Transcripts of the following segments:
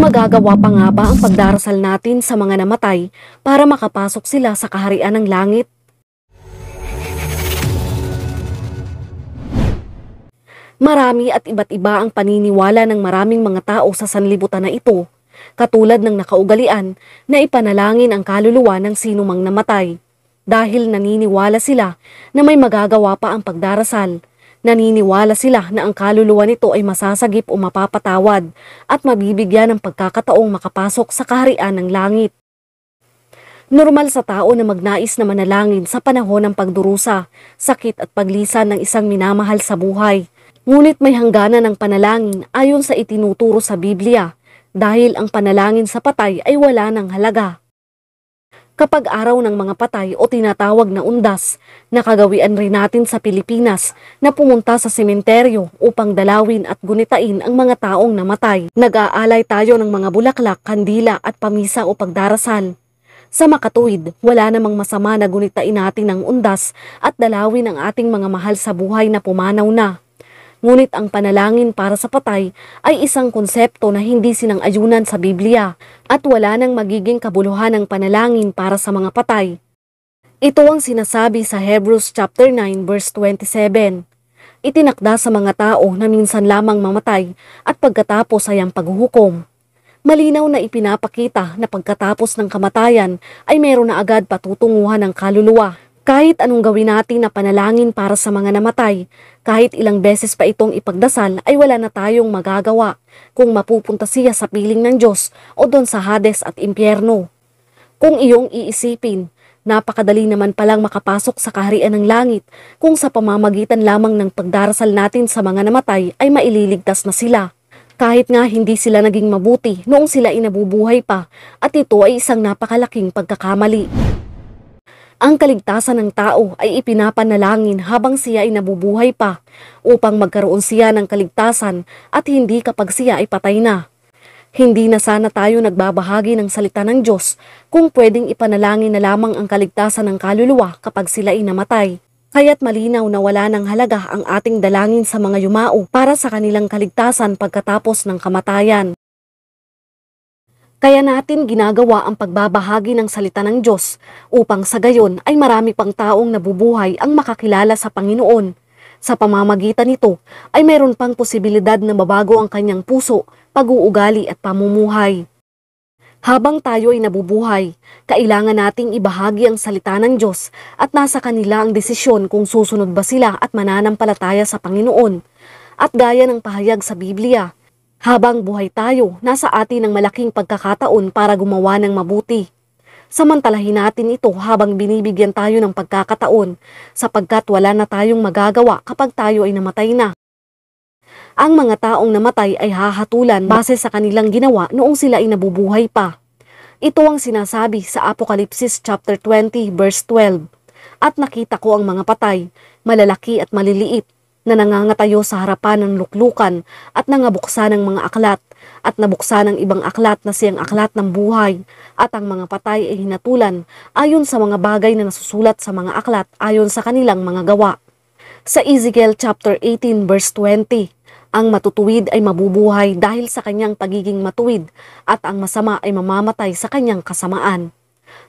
Magagawa pa nga ba ang pagdarasal natin sa mga namatay para makapasok sila sa kaharian ng langit? Marami at iba't iba ang paniniwala ng maraming mga tao sa sanlibutan na ito, katulad ng nakaugalian na ipanalangin ang kaluluwa ng sinumang namatay. Dahil naniniwala sila na may magagawa pa ang pagdarasal, naniniwala sila na ang kaluluwa nito ay masasagip o mapapatawad at mabibigyan ng pagkakataong makapasok sa kaharian ng langit. Normal sa tao na magnais na manalangin sa panahon ng pagdurusa, sakit at paglisan ng isang minamahal sa buhay. Ngunit may hangganan ng panalangin ayon sa itinuturo sa Biblia, dahil ang panalangin sa patay ay wala ng halaga. Kapag araw ng mga patay o tinatawag na undas, nakagawian rin natin sa Pilipinas na pumunta sa sementeryo upang dalawin at gunitain ang mga taong namatay. Nag-aalay tayo ng mga bulaklak, kandila at pamisa o pagdarasal. Sa makatuwid, wala namang masama na gunitain natin ang undas at dalawin ang ating mga mahal sa buhay na pumanaw na. Ngunit ang panalangin para sa patay ay isang konsepto na hindi sinang-ayunan sa Biblia at wala nang magiging kabuluhan ng panalangin para sa mga patay. Ito ang sinasabi sa Hebrews chapter 9 verse 27. Itinakda sa mga tao na minsan lamang mamatay at pagkatapos ay ang paghuhukom. Malinaw na ipinapakita na pagkatapos ng kamatayan ay meron na agad patutunguhan ng kaluluwa. Kahit anong gawin natin na panalangin para sa mga namatay, kahit ilang beses pa itong ipagdasal ay wala na tayong magagawa kung mapupunta siya sa piling ng Diyos o doon sa Hades at impyerno. Kung iyong iisipin, napakadali naman palang makapasok sa kaharian ng langit kung sa pamamagitan lamang ng pagdarasal natin sa mga namatay ay maililigtas na sila. Kahit nga hindi sila naging mabuti noong sila inabubuhay pa at ito ay isang napakalaking pagkakamali. Ang kaligtasan ng tao ay ipinapanalangin habang siya ay nabubuhay pa upang magkaroon siya ng kaligtasan at hindi kapag siya ay patay na. Hindi na sana tayo nagbabahagi ng salita ng Diyos kung pwedeng ipanalangin na lamang ang kaligtasan ng kaluluwa kapag sila ay namatay. Kaya't malinaw na wala ng halaga ang ating dalangin sa mga yumao para sa kanilang kaligtasan pagkatapos ng kamatayan. Kaya natin ginagawa ang pagbabahagi ng salita ng Diyos upang sa gayon ay marami pang taong nabubuhay ang makakilala sa Panginoon. Sa pamamagitan nito ay mayroon pang posibilidad na mabago ang kanyang puso, pag-uugali at pamumuhay. Habang tayo ay nabubuhay, kailangan nating ibahagi ang salita ng Diyos at nasa kanila ang desisyon kung susunod ba sila at mananampalataya sa Panginoon. At gaya ng pahayag sa Biblia, habang buhay tayo, nasa atin ang malaking pagkakataon para gumawa ng mabuti. Samantalahin natin ito habang binibigyan tayo ng pagkakataon sapagkat wala na tayong magagawa kapag tayo ay namatay na. Ang mga taong namatay ay hahatulan base sa kanilang ginawa noong sila ay nabubuhay pa. Ito ang sinasabi sa Apokalipsis chapter 20 verse 12. At nakita ko ang mga patay, malalaki at maliliit, na nangangatayo sa harapan ng luklukan at nangabuksan ng mga aklat at nabuksan ng ibang aklat na siyang aklat ng buhay at ang mga patay ay hinatulan ayon sa mga bagay na nasusulat sa mga aklat ayon sa kanilang mga gawa. Sa Ezekiel chapter 18 verse 20, ang matutuwid ay mabubuhay dahil sa kanyang pagiging matuwid at ang masama ay mamamatay sa kanyang kasamaan.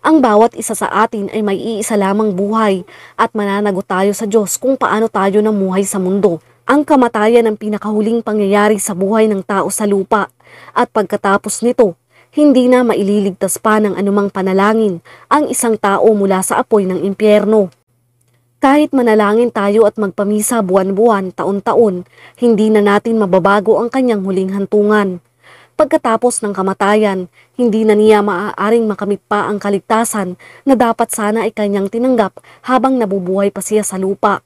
Ang bawat isa sa atin ay may iisa lamang buhay at mananagot tayo sa Diyos kung paano tayo namuhay sa mundo. Ang kamatayan ang pinakahuling pangyayari sa buhay ng tao sa lupa at pagkatapos nito, hindi na maililigtas pa ng anumang panalangin ang isang tao mula sa apoy ng impyerno. Kahit manalangin tayo at magpamisa buwan-buwan, taon-taon, hindi na natin mababago ang kanyang huling hantungan. Pagkatapos ng kamatayan, hindi na niya maaaring makamit pa ang kaligtasan na dapat sana ay kanyang tinanggap habang nabubuhay pa siya sa lupa.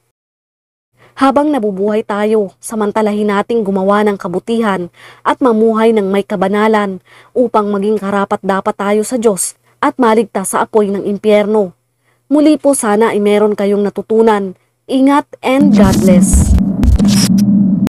Habang nabubuhay tayo, samantalahin nating gumawa ng kabutihan at mamuhay ng may kabanalan upang maging karapat-dapat tayo sa Diyos at maligtas sa apoy ng impyerno. Muli po sana ay meron kayong natutunan. Ingat and God bless.